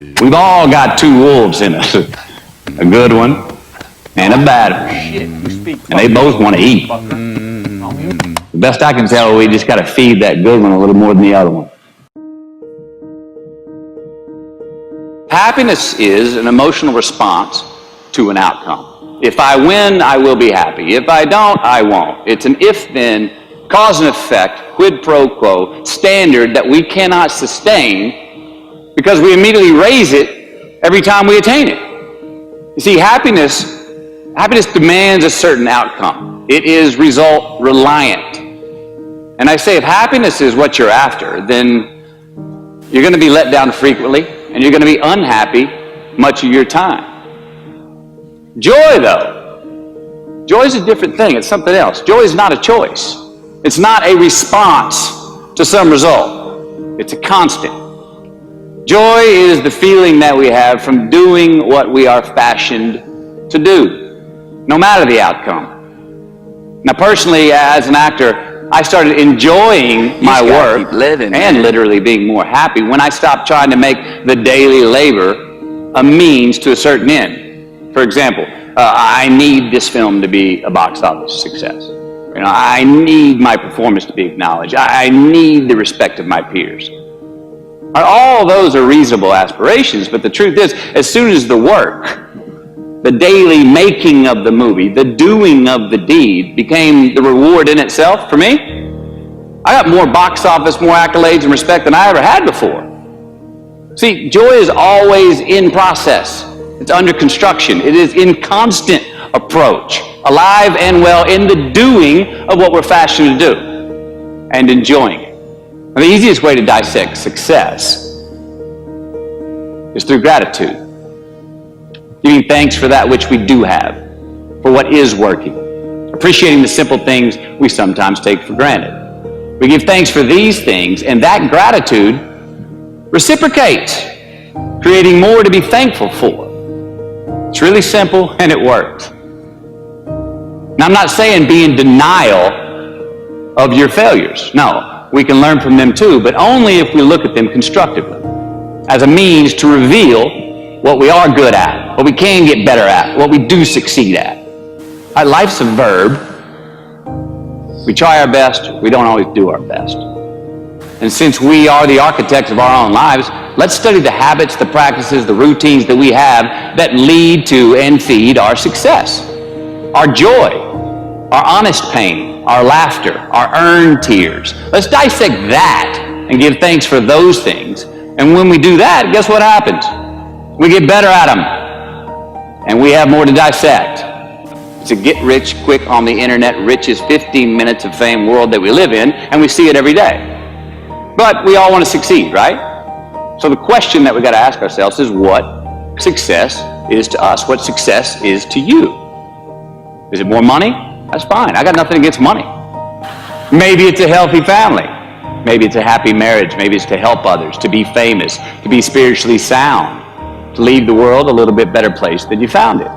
We've all got two wolves in us, a good one and a bad one, and they both want to eat. The best I can tell, we just got to feed that good one a little more than the other one. Happiness is an emotional response to an outcome. If I win, I will be happy. If I don't, I won't. It's an if-then, cause and effect, quid pro quo standard that we cannot sustain because we immediately raise it every time we attain it. You see, happiness demands a certain outcome. It is result reliant. And I say if happiness is what you're after, then you're going to be let down frequently and you're going to be unhappy much of your time. Joy, though, joy is a different thing. It's something else. Joy is not a choice. It's not a response to some result. It's a constant. Joy is the feeling that we have from doing what we are fashioned to do, no matter the outcome. Now, personally, as an actor, I started enjoying my work and literally being more happy when I stopped trying to make the daily labor a means to a certain end. For example, I need this film to be a box office success. I need my performance to be acknowledged. I need the respect of my peers. All those are reasonable aspirations, but the truth is, as soon as the work, the daily making of the movie, the doing of the deed became the reward in itself for me, I got more box office, more accolades and respect than I ever had before. See, joy is always in process. It's under construction. It is in constant approach, alive and well in the doing of what we're fashioned to do and enjoying it. And the easiest way to dissect success is through gratitude. Giving thanks for that which we do have, for what is working. Appreciating the simple things we sometimes take for granted. We give thanks for these things, and that gratitude reciprocates, creating more to be thankful for. It's really simple, and it works. Now, I'm not saying be in denial of your failures. No, we can learn from them too, but only if we look at them constructively, as a means to reveal what we are good at, what we can get better at, what we do succeed at. Life's a verb. We try our best, we don't always do our best. And since we are the architects of our own lives, let's study the habits, the practices, the routines that we have that lead to and feed our success. Our joy, our honest pain, our laughter, our earned tears. Let's dissect that and give thanks for those things. And when we do that, guess what happens? We get better at them. And we have more to dissect. It's a get rich quick on the internet, rich is 15 minutes of fame world that we live in, and we see it every day. But we all want to succeed, right? So the question that we got to ask ourselves is what success is to us, what success is to you. Is it more money? That's fine. I got nothing against money. Maybe it's a healthy family. Maybe it's a happy marriage. Maybe it's to help others, to be famous, to be spiritually sound, to leave the world a little bit better place than you found it.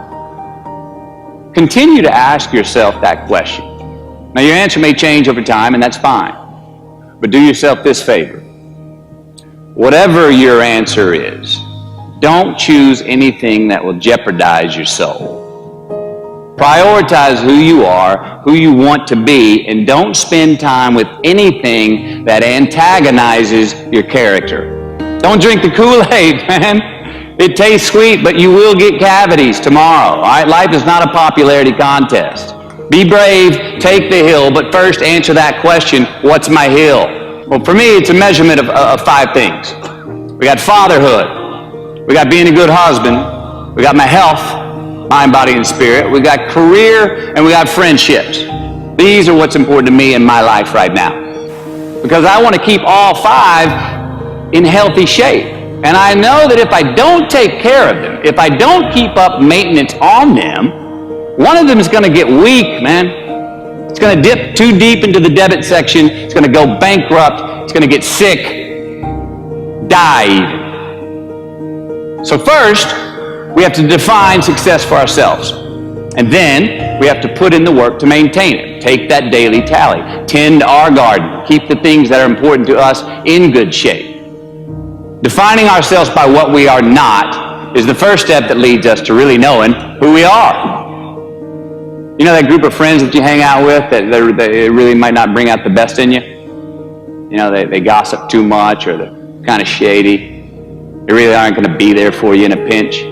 Continue to ask yourself that question. Now, your answer may change over time, and that's fine. But do yourself this favor. Whatever your answer is, don't choose anything that will jeopardize your soul. Prioritize who you are, who you want to be, and don't spend time with anything that antagonizes your character. Don't drink the Kool-Aid, man. It tastes sweet, but you will get cavities tomorrow. All right? Life is not a popularity contest. Be brave, take the hill, but first answer that question, what's my hill? Well, for me, it's a measurement of 5 things. We got fatherhood. We got being a good husband. We got my health, mind, body, and spirit. We got career, and we got friendships. These are what's important to me in my life right now. Because I want to keep all 5 in healthy shape. And I know that if I don't take care of them, if I don't keep up maintenance on them, one of them is going to get weak, man. It's going to dip too deep into the debit section. It's going to go bankrupt. It's going to get sick, die even. So first, we have to define success for ourselves. And then we have to put in the work to maintain it. Take that daily tally. Tend our garden. Keep the things that are important to us in good shape. Defining ourselves by what we are not is the first step that leads us to really knowing who we are. You know that group of friends that you hang out with that they really might not bring out the best in you? You know, they gossip too much, or they're kind of shady. They really aren't going to be there for you in a pinch.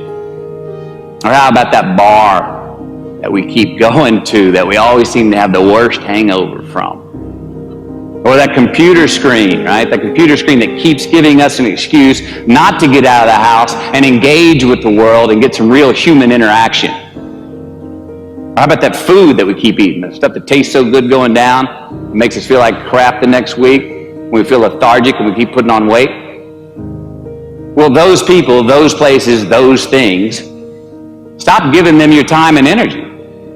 Or how about that bar that we keep going to that we always seem to have the worst hangover from? Or that computer screen, right? That computer screen that keeps giving us an excuse not to get out of the house and engage with the world and get some real human interaction. Or how about that food that we keep eating, the stuff that tastes so good going down, it makes us feel like crap the next week, when we feel lethargic and we keep putting on weight? Well, those people, those places, those things, stop giving them your time and energy.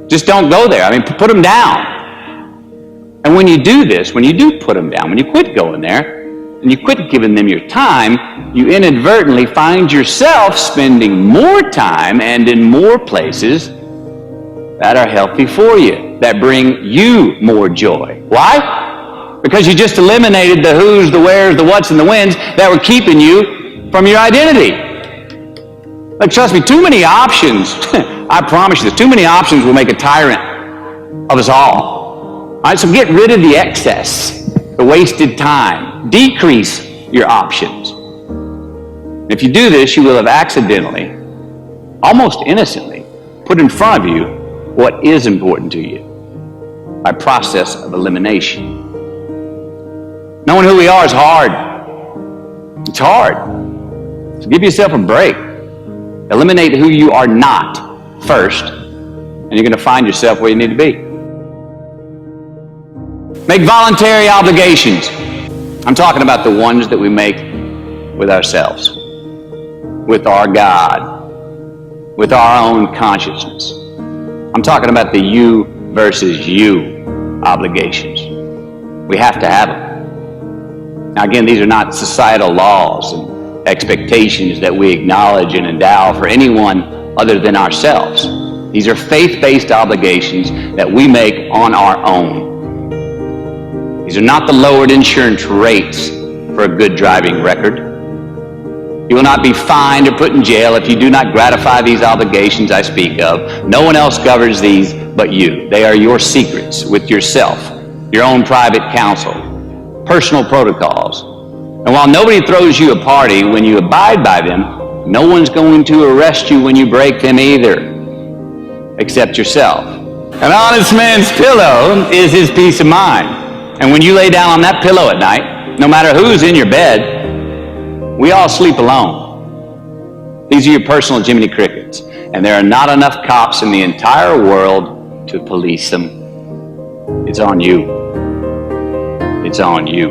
Just don't go there. I mean, put them down. And when you do this, when you do put them down, when you quit going there, and you quit giving them your time, you inadvertently find yourself spending more time and in more places that are healthy for you, that bring you more joy. Why? Because you just eliminated the who's, the where's, the what's, and the when's that were keeping you from your identity. Like, trust me, too many options, I promise you this, too many options will make a tyrant of us all. All right, so get rid of the excess, the wasted time. Decrease your options. If you do this, you will have accidentally, almost innocently, put in front of you what is important to you by process of elimination. Knowing who we are is hard. It's hard. So give yourself a break. Eliminate who you are not first, and you're going to find yourself where you need to be. Make voluntary obligations. I'm talking about the ones that we make with ourselves, with our God, with our own consciousness. I'm talking about the you versus you obligations. We have to have them. Now again, these are not societal laws and expectations that we acknowledge and endow for anyone other than ourselves. These are faith-based obligations that we make on our own. These are not the lowered insurance rates for a good driving record. You will not be fined or put in jail if you do not gratify these obligations I speak of. No one else governs these but you. They are your secrets with yourself, your own private counsel, personal protocols. And while nobody throws you a party when you abide by them, no one's going to arrest you when you break them either, except yourself. An honest man's pillow is his peace of mind. And when you lay down on that pillow at night, no matter who's in your bed, we all sleep alone. These are your personal Jiminy Crickets, and there are not enough cops in the entire world to police them. It's on you. It's on you.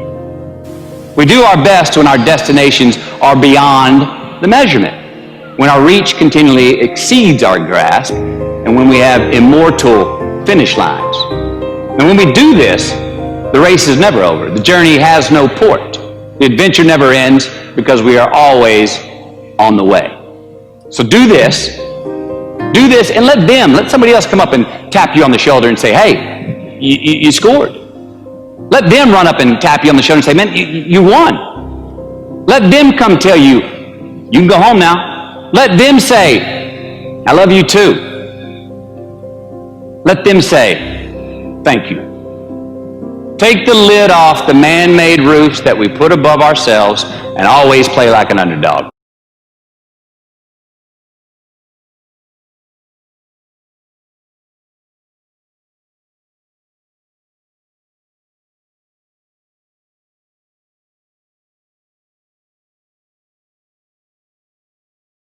We do our best when our destinations are beyond the measurement, when our reach continually exceeds our grasp, and when we have immortal finish lines. And when we do this, the race is never over. The journey has no port. The adventure never ends because we are always on the way. So do this, and let somebody else come up and tap you on the shoulder and say, hey, you scored. Let them run up and tap you on the shoulder and say, man, you won. Let them come tell you, you can go home now. Let them say, I love you too. Let them say, thank you. Take the lid off the man-made roofs that we put above ourselves and always play like an underdog.